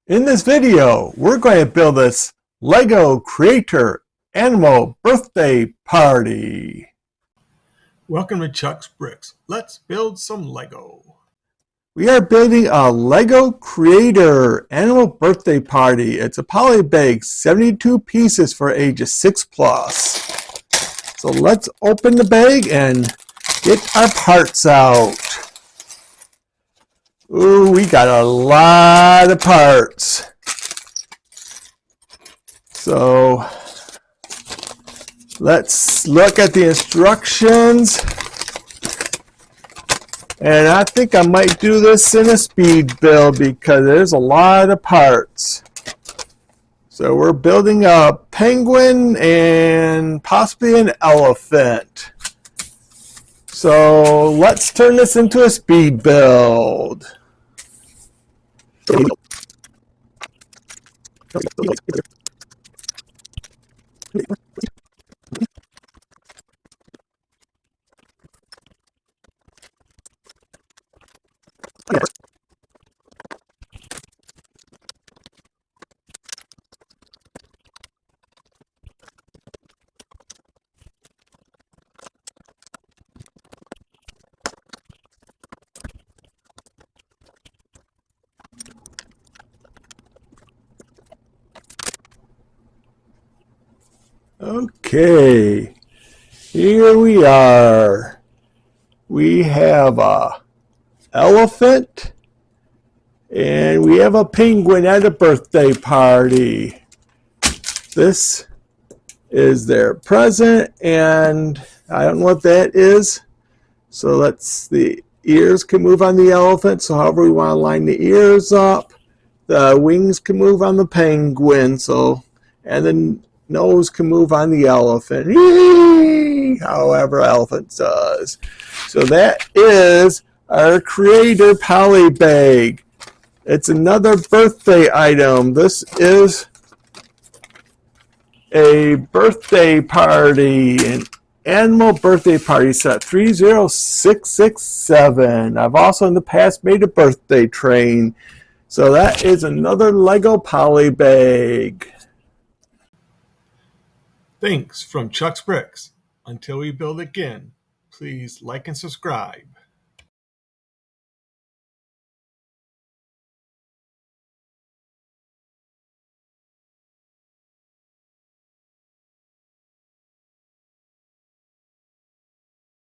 In this video, we're going to build this Lego Creator Animal Birthday Party. Welcome to Chuck's Bricks. Let's build some Lego. We are building a Lego Creator Animal Birthday Party. It's a polybag, 72 pieces for ages 6+. So let's open the bag and get our parts out. Ooh, we got a lot of parts. So let's look at the instructions. And I think I might do this in a speed build because there's a lot of parts. So we're building a penguin and possibly an elephant. So let's turn this into a speed build. Okay, here we are. We have a elephant and we have a penguin at a birthday party. This is their present, and I don't know what that is. So the ears can move on the elephant, so however we want to line the ears up. The wings can move on the penguin, and the nose can move on the elephant. However elephant does. So that is our Creator Polybag. It's another birthday item. This is a birthday party, an Animal Birthday Party set 30667. I've also in the past made a birthday train. So that is another Lego Polybag. Thanks from Chuck's Bricks. Until we build again, please like and subscribe.